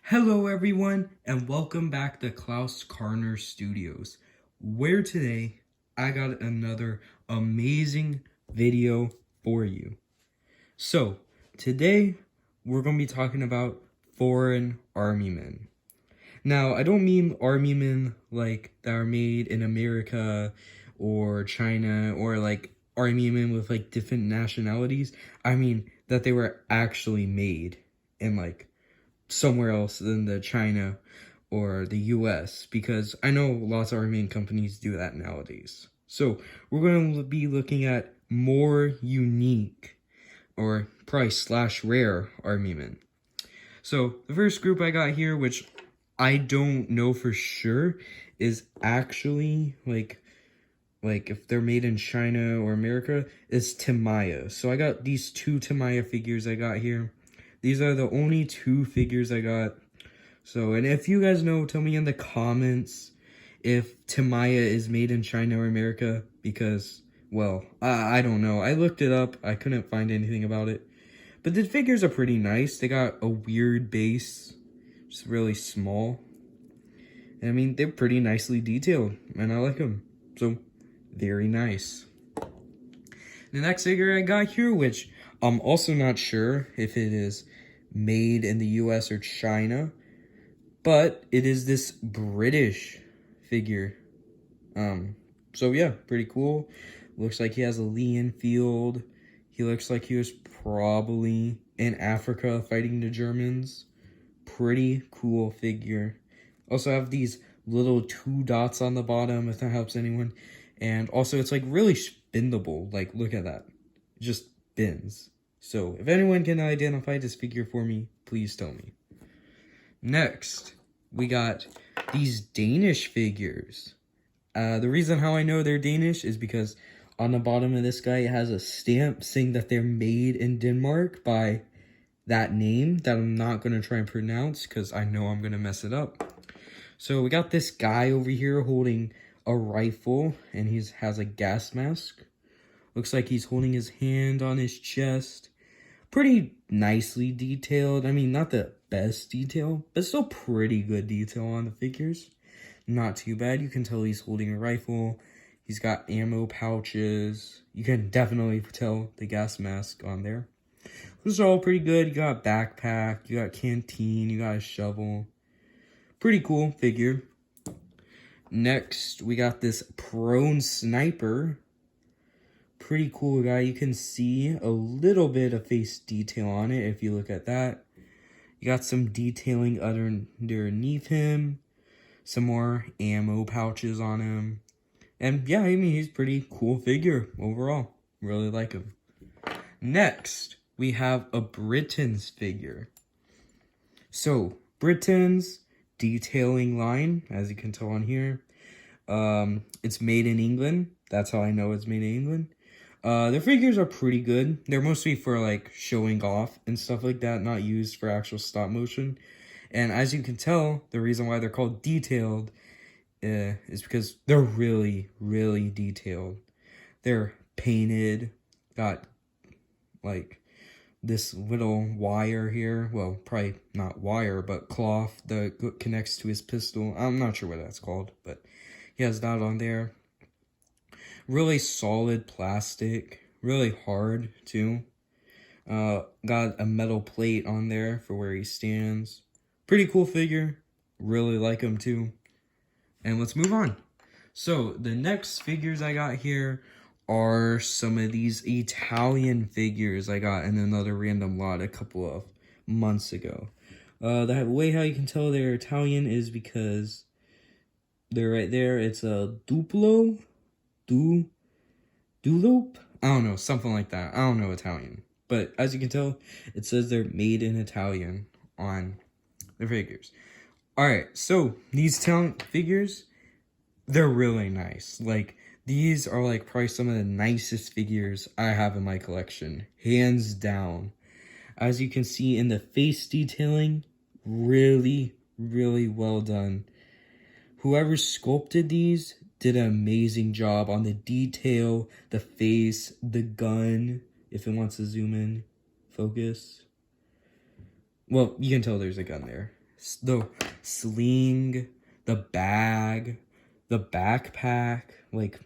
Hello everyone and welcome back to Klaus Karner Studios, where today I got another amazing video for you. So today we're going to be talking about foreign army men. Now I don't mean army men like that are made in America or China or like army men with like different nationalities. I mean that they were actually made in like somewhere else than the China or the US, because I know lots of Armenian companies do that nowadays. So we're going to be looking at more unique or probably slash rare army men. So the first group I got here, which I don't know for sure, is actually like if they're made in China or America, is Tamiya. So I got these two Tamiya figures I got here. These are the only two figures I got. So, and if you guys know, tell me in the comments if Tamiya is made in China or America, because, well, I don't know. I looked it up. I couldn't find anything about it. But the figures are pretty nice. They got a weird base. It's really small. And I mean, they're pretty nicely detailed, and I like them. So, very nice. The next figure I got here, which I'm also not sure if it is made in the US or China, but it is this British figure. So yeah, pretty cool. Looks like he has a Lee Enfield. He looks like he was probably in Africa fighting the Germans. Pretty cool figure. Also have these little two dots on the bottom, if that helps anyone. And also it's like really spindable. Like, look at that. It just spins. So if anyone can identify this figure for me, please tell me. Next, we got these Danish figures. The reason how I know they're Danish is because on the bottom of this guy, it has a stamp saying that they're made in Denmark by that name that I'm not going to try and pronounce because I know I'm going to mess it up. So we got this guy over here holding a rifle, and he has a gas mask. Looks like he's holding his hand on his chest. Pretty nicely detailed. I mean, not the best detail, but still pretty good detail on the figures. Not too bad. You can tell he's holding a rifle. He's got ammo pouches. You can definitely tell the gas mask on there. Those are all pretty good. You got a backpack, you got a canteen, you got a shovel. Pretty cool figure. Next, we got this prone sniper. Pretty cool guy. You can see a little bit of face detail on it if you look at that. You got some detailing underneath him. Some more ammo pouches on him. And yeah, I mean, he's a pretty cool figure overall. Really like him. Next, we have a Britain's figure. So, Britain's detailing line, as you can tell on here. It's made in England. That's how I know it's made in England. Their figures are pretty good. They're mostly for like showing off and stuff like that, not used for actual stop motion. And as you can tell, the reason why they're called detailed is because they're really, really detailed. They're painted, got like this little wire here. Well, probably not wire, but cloth that connects to his pistol. I'm not sure what that's called, but he has that on there. Really solid plastic, really hard too. Got a metal plate on there for where he stands. Pretty cool figure. Really like him too. And let's move on. So the next figures I got here are some of these Italian figures I got in another random lot a couple of months ago. The way how you can tell they're Italian is because they're right there. It's a Duplo. Dulope? I don't know, something like that. I don't know Italian. But as you can tell, it says they're made in Italian on the figures. Alright, so these Italian figures, they're really nice. Like, these are like probably some of the nicest figures I have in my collection. Hands down. As you can see in the face detailing, really, really well done. Whoever sculpted these did an amazing job on the detail, the face, the gun, if it wants to zoom in, focus. Well, you can tell there's a gun there. the sling, the bag, the backpack, like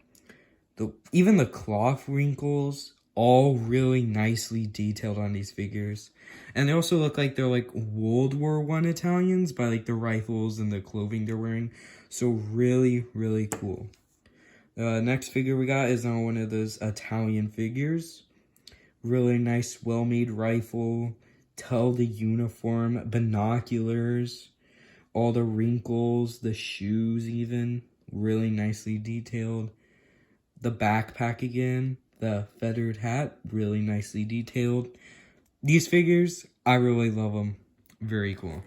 even the cloth wrinkles, all really nicely detailed on these figures. And they also look like they're like World War I Italians by like the rifles and the clothing they're wearing. So really, really cool. Next figure we got is on one of those Italian figures. Really nice, well-made rifle. Tell the uniform, binoculars, all the wrinkles, the shoes even. Really nicely detailed. The backpack again, the feathered hat, really nicely detailed. These figures, I really love them. Very cool.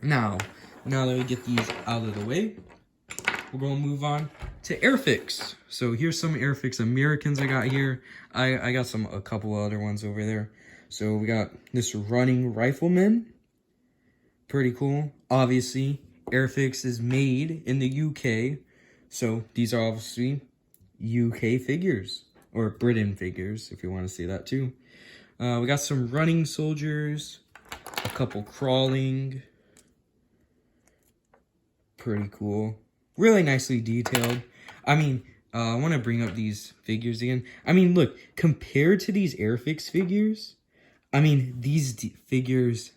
Now that we get these out of the way, we're going to move on to Airfix. So here's some Airfix Americans I got here. I got a couple other ones over there. So we got this running rifleman. Pretty cool. Obviously, Airfix is made in the UK. So these are obviously UK figures, or Britain figures, if you want to say that too. We got some running soldiers, a couple crawling. Pretty cool. Really nicely detailed. I mean, I want to bring up these figures again. I mean, look, compared to these Airfix figures, I mean, these figures,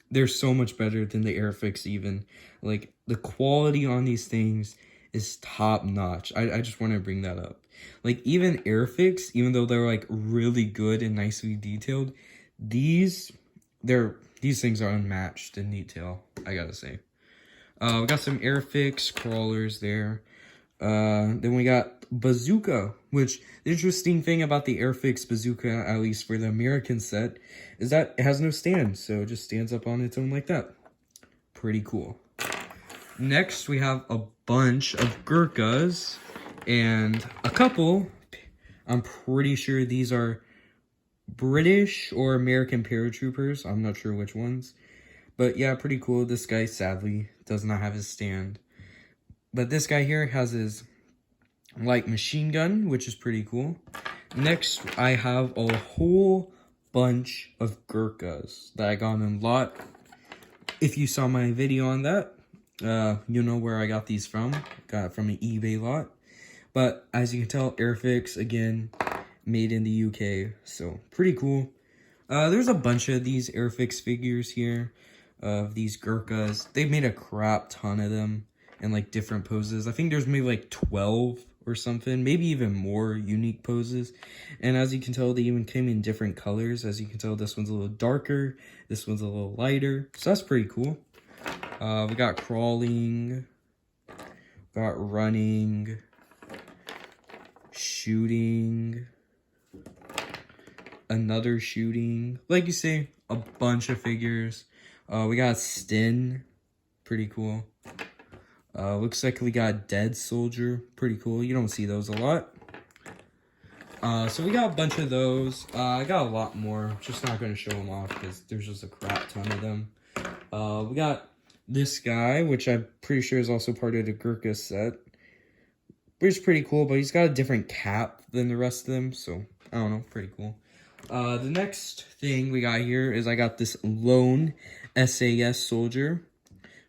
they're so much better than the Airfix even. Like, the quality on these things is top notch. I just want to bring that up. Like, even Airfix, even though they're like really good and nicely detailed, these things are unmatched in detail, I gotta say. We got some Airfix crawlers there. Then we got Bazooka, which the interesting thing about the Airfix Bazooka, at least for the American set, is that it has no stand, so it just stands up on its own like that. Pretty cool. Next, we have a bunch of Gurkhas and a couple, I'm pretty sure these are British or American paratroopers. I'm not sure which ones. But yeah, pretty cool. This guy sadly does not have his stand. But this guy here has his light machine gun, which is pretty cool. Next, I have a whole bunch of Gurkhas that I got in a lot. If you saw my video on that, you know where I got these from. Got it from an eBay lot. But as you can tell, Airfix, again, made in the UK. So, pretty cool. There's a bunch of these Airfix figures here. Of these Gurkhas. They made a crap ton of them in like different poses. I think there's maybe like 12 or something, maybe even more unique poses. And as you can tell, they even came in different colors. As you can tell, this one's a little darker, this one's a little lighter. So that's pretty cool. We got crawling, got running, shooting, another shooting. Like you say, a bunch of figures. We got Sten, pretty cool. Looks like we got Dead Soldier, pretty cool. You don't see those a lot. So we got a bunch of those. I got a lot more, just not going to show them off because there's just a crap ton of them. We got this guy, which I'm pretty sure is also part of the Gurkha set. Which is pretty cool, but he's got a different cap than the rest of them, so I don't know, pretty cool. The next thing we got here is I got this lone SAS soldier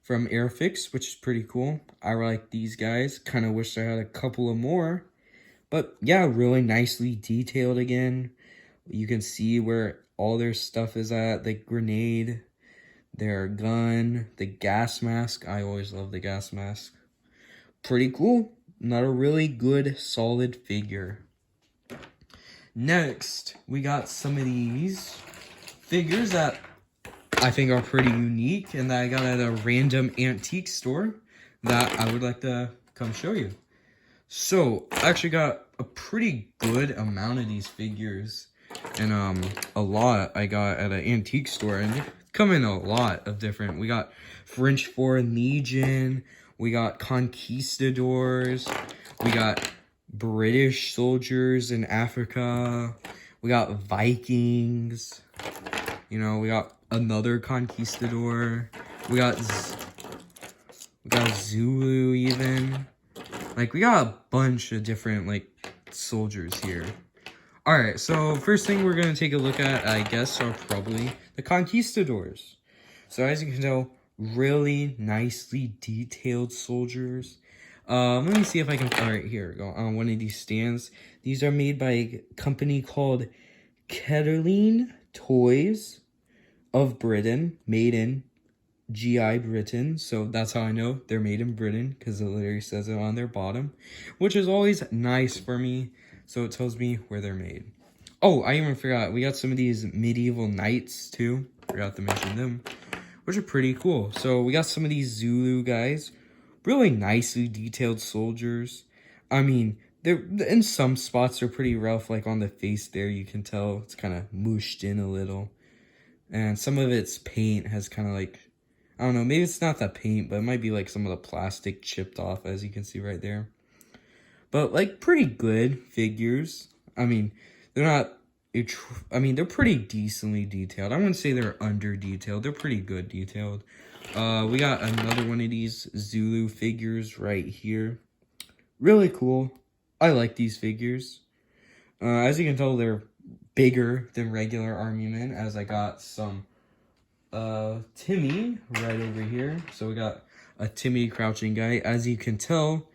from Airfix, which is pretty cool. I like these guys. Kind of wish I had a couple of more. But yeah, really nicely detailed again. You can see where all their stuff is at. The grenade, their gun, the gas mask. I always love the gas mask. Pretty cool. Not a really good, solid figure. Next, we got some of these figures that I think are pretty unique and that I got at a random antique store that I would like to come show you. So, I actually got a pretty good amount of these figures, and a lot I got at an antique store, and they come in a lot of different. We got French Foreign Legion, we got conquistadors, we got British soldiers in Africa, we got Vikings, you know, we got another conquistador, we got Zulu even. Like, we got a bunch of different, like, soldiers here. Alright, so first thing we're going to take a look at, I guess, are probably the conquistadors. So as you can tell, really nicely detailed soldiers. Let me see if I can, all right, here we go, on one of these stands. These are made by a company called Ketterling Toys of Britain, made in GI Britain. So that's how I know they're made in Britain, because it literally says it on their bottom, which is always nice for me. So it tells me where they're made. Oh, I even forgot, we got some of these medieval knights too. Forgot to mention them, which are pretty cool. So we got some of these Zulu guys, really nicely detailed soldiers. I mean, they're in some spots they're pretty rough, like on the face there, you can tell it's kind of mooshed in a little. And some of its paint has kind of like, I don't know, maybe it's not that paint, but it might be like some of the plastic chipped off, as you can see right there. But like pretty good figures. I mean, they're not, they're pretty decently detailed. I wouldn't say they're under detailed. They're pretty good detailed. We got another one of these Zulu figures right here. Really cool. I like these figures. As you can tell, they're bigger than regular army men, as I got some Timmy right over here. So we got a Timmy crouching guy. As you can tell,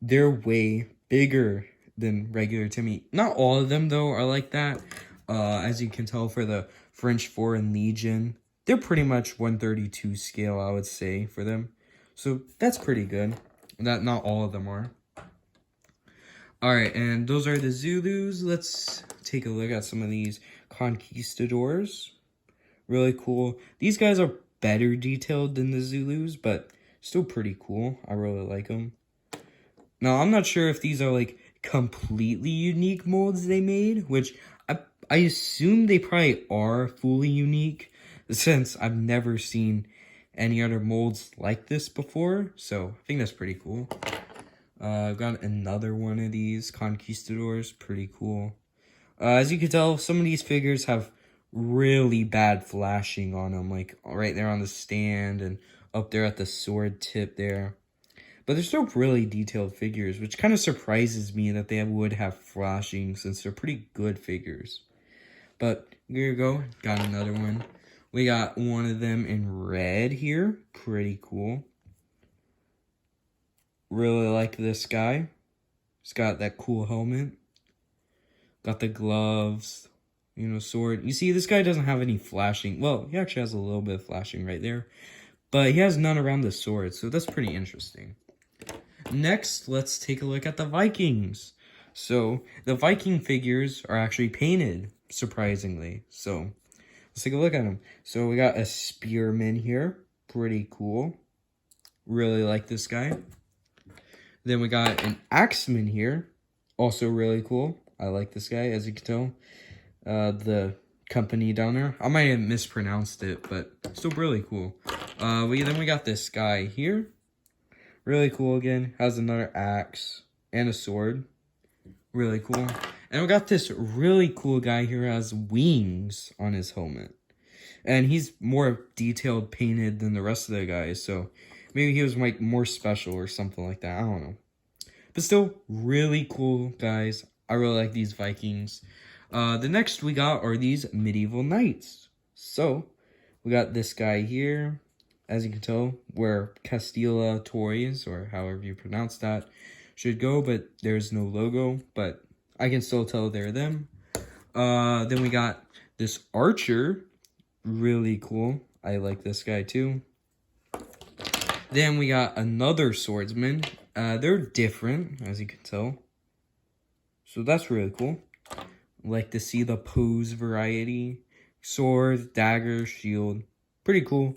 they're way bigger than regular Timmy. Not all of them though are like that. As you can tell, for the French Foreign Legion, they're pretty much 132 scale, I would say, for them. So that's pretty good. That not all of them are. Alright, and those are the Zulus. Let's take a look at some of these conquistadors. Really cool. These guys are better detailed than the Zulus, but still pretty cool. I really like them. Now, I'm not sure if these are like completely unique molds they made, which I assume they probably are fully unique, since I've never seen any other molds like this before. So I think that's pretty cool. I've got another one of these conquistadors, pretty cool. As you can tell, some of these figures have really bad flashing on them, like right there on the stand and up there at the sword tip there. But they're still really detailed figures, which kind of surprises me that they would have flashing, since they're pretty good figures. But here you go, got another one. We got one of them in red here, pretty cool. Really like this guy. He's got that cool helmet. Got the gloves, you know, sword. You see, this guy doesn't have any flashing. Well, he actually has a little bit of flashing right there, but he has none around the sword, so that's pretty interesting. Next, let's take a look at the Vikings. So, the Viking figures are actually painted, surprisingly. So, let's take a look at them. So, we got a spearman here. Pretty cool. Really like this guy. Then we got an axeman here. Also really cool. I like this guy, as you can tell. The company down there. I might have mispronounced it, but still really cool. Then we got this guy here. Really cool again. Has another axe and a sword. Really cool. And we got this really cool guy here who has wings on his helmet. And he's more detailed painted than the rest of the guys, so maybe he was like more special or something like that. I don't know. But still, really cool guys. I really like these Vikings. The next we got are these medieval knights. So, we got this guy here. As you can tell, where Castilla Toys, or however you pronounce that, should go, but there's no logo. But I can still tell they're them. Then we got this archer. Really cool. I like this guy too. Then we got another swordsman. They're different, as you can tell. So that's really cool. Like to see the pose variety. Sword, dagger, shield. Pretty cool.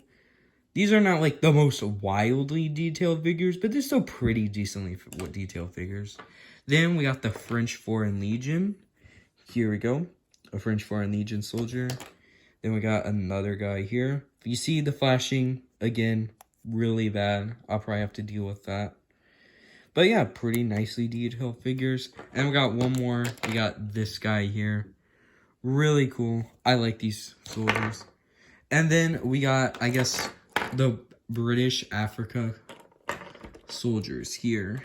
These are not like the most wildly detailed figures, but they're still pretty decently detailed figures. Then we got the French Foreign Legion. Here we go. A French Foreign Legion soldier. Then we got another guy here. If you see the flashing, again, really bad. I'll probably have to deal with that. But yeah, pretty nicely detailed figures. And we got one more. We got this guy here. Really cool. I like these soldiers. And then we got, I guess, the British Africa soldiers here.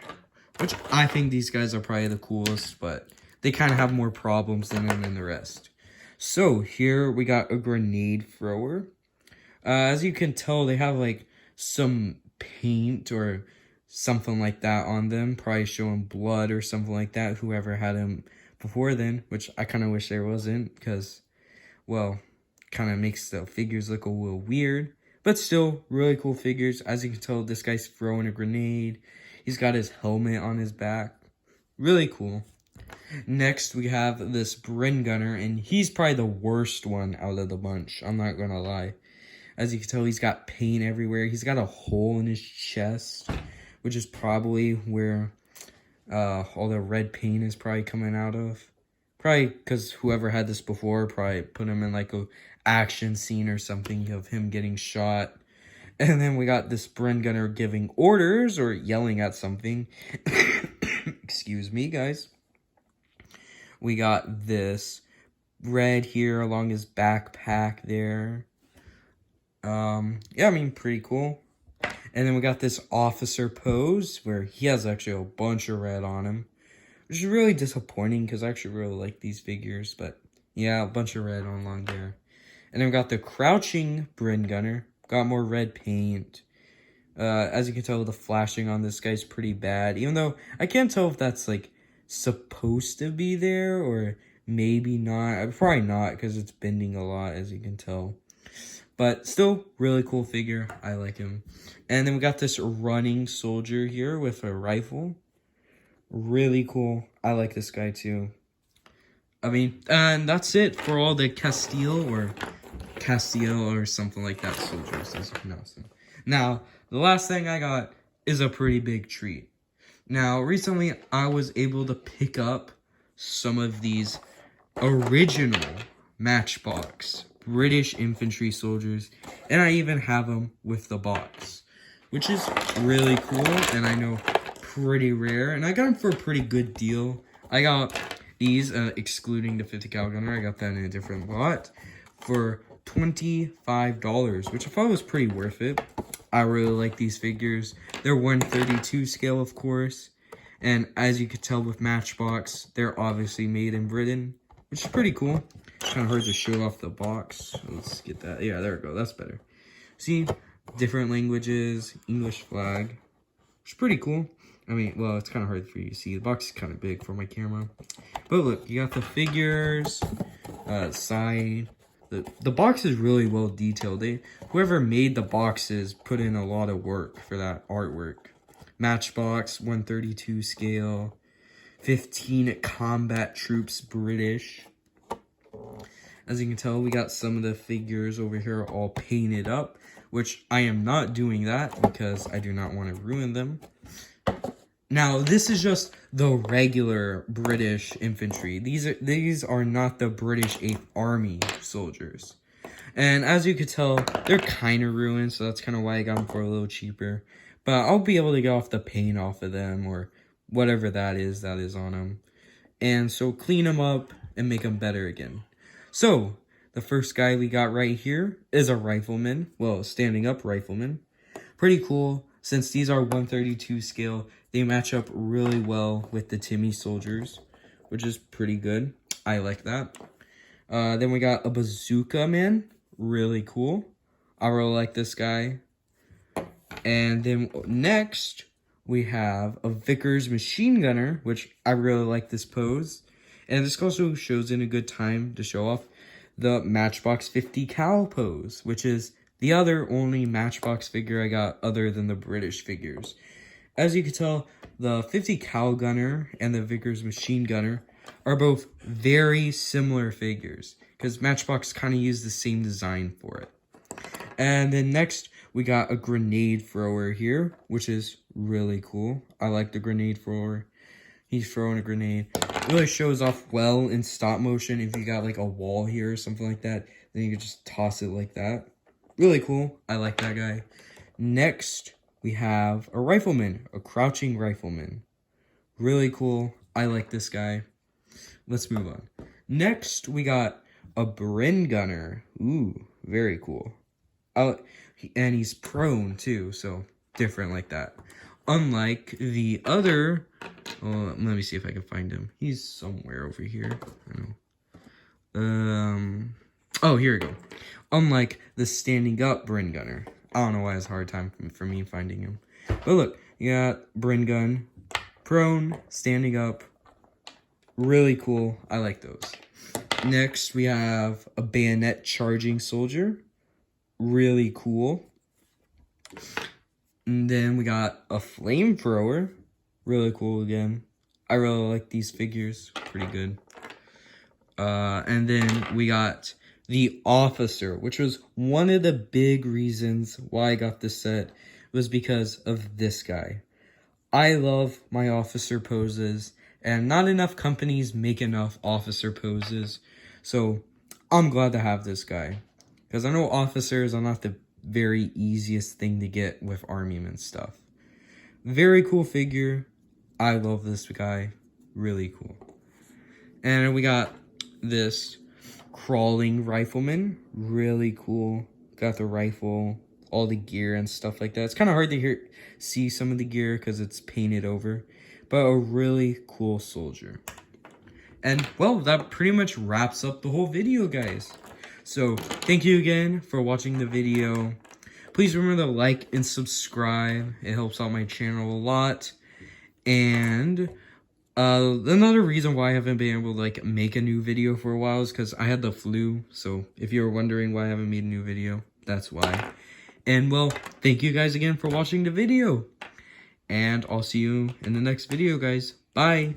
Which I think these guys are probably the coolest, but they kind of have more problems than the rest. So, here we got a grenade thrower. As you can tell, they have, like, some paint or something like that on them, probably showing blood or something like that, whoever had him before then, which I kind of wish there wasn't, because, well, kind of makes the figures look a little weird, but still really cool figures. As you can tell, this guy's throwing a grenade. He's got his helmet on his back. Really cool. Next, we have this Bren Gunner, and he's probably the worst one out of the bunch. I'm not gonna lie. As you can tell, he's got paint everywhere. He's got a hole in his chest, which is probably where all the red paint is probably coming out of. Probably because whoever had this before probably put him in like a action scene or something of him getting shot. And then we got this Bren Gunner giving orders or yelling at something. Excuse me, guys. We got this red here along his backpack there. Yeah, I mean, pretty cool. And then we got this officer pose where he has actually a bunch of red on him, which is really disappointing because I actually really like these figures. But yeah, a bunch of red on along there. And then we got the crouching Bren Gunner. Got more red paint. As you can tell, the flashing on this guy's pretty bad. Even though I can't tell if that's like supposed to be there or maybe not. Probably not because it's bending a lot, as you can tell. But still, really cool figure. I like him. And then we got this running soldier here with a rifle. Really cool. I like this guy too. I mean, and that's it for all the Castile or something like that soldiers, as you pronounce them. Now, the last thing I got is a pretty big treat. Now, recently I was able to pick up some of these original Matchbox British infantry soldiers, and I even have them with the box, which is really cool, and I know pretty rare, and I got them for a pretty good deal. I got these, excluding the 50 cal gunner, I got that in a different lot, for $25, which I thought was pretty worth it. I really like these figures. They're 132 scale, of course, and as you could tell with Matchbox, they're obviously made in Britain, which is pretty cool. Kind of hard to show off the box. Let's get that. Yeah, there we go. That's better. See, different languages, English flag, which is pretty cool. I mean, well, it's kind of hard for you to see. The box is kind of big for my camera. But look, you got the figures, side. The box is really well detailed. Whoever made the boxes put in a lot of work for that artwork. Matchbox, 132 scale, 15 combat troops British. As you can tell, we got some of the figures over here all painted up, which I am not doing that because I do not want to ruin them. Now, this is just the regular British infantry. These are not the British 8th Army soldiers. And as you could tell, they're kind of ruined, so that's kind of why I got them for a little cheaper. But I'll be able to get off the paint off of them or whatever that is on them. And so clean them up and make them better again. So, the first guy we got right here is a rifleman. Well, standing up rifleman. Pretty cool. Since these are 132 scale, they match up really well with the Timmy soldiers, which is pretty good. I like that. Then we got a bazooka man. Really cool. I really like this guy. And then next, we have a Vickers machine gunner, which I really like this pose. And this also shows in a good time to show off the Matchbox 50 cal pose, which is the other only Matchbox figure I got other than the British figures. As you can tell, the 50 cal gunner and the Vickers machine gunner are both very similar figures because Matchbox kind of used the same design for it. And then next, we got a grenade thrower here, which is really cool. I like the grenade thrower. He's throwing a grenade. It really shows off well in stop motion. If you got like a wall here or something like that, then you can just toss it like that. Really cool. I like that guy. Next, we have a rifleman, a crouching rifleman. Really cool. I like this guy. Let's move on. Next, we got a Bren Gunner. Ooh, very cool. And he's prone too, so different like that. Unlike the other, let me see if I can find him. He's somewhere over here. I know. Oh, here we go. Unlike the standing up Bren Gunner. I don't know why it's a hard time for me finding him. But look, you got Bren Gun, prone, standing up. Really cool. I like those. Next, we have a bayonet charging soldier. Really cool. And then we got a flamethrower. Really cool again. I really like these figures. Pretty good. And then we got the officer, which was one of the big reasons why I got this set, was because of this guy. I love my officer poses, and not enough companies make enough officer poses. So I'm glad to have this guy, because I know officers are not the very easiest thing to get with armament stuff. Very cool figure. I love this guy. Really cool. And we got this crawling rifleman. Really cool. Got the rifle, all the gear and stuff like that. It's kind of hard to see some of the gear because it's painted over. But a really cool soldier. And, well, that pretty much wraps up the whole video, guys. So, thank you again for watching the video. Please remember to like and subscribe. It helps out my channel a lot. And another reason why I haven't been able to like make a new video for a while is because I had the flu. So if you're wondering why I haven't made a new video, that's why. And well, thank you guys again for watching the video. And I'll see you in the next video, guys. Bye.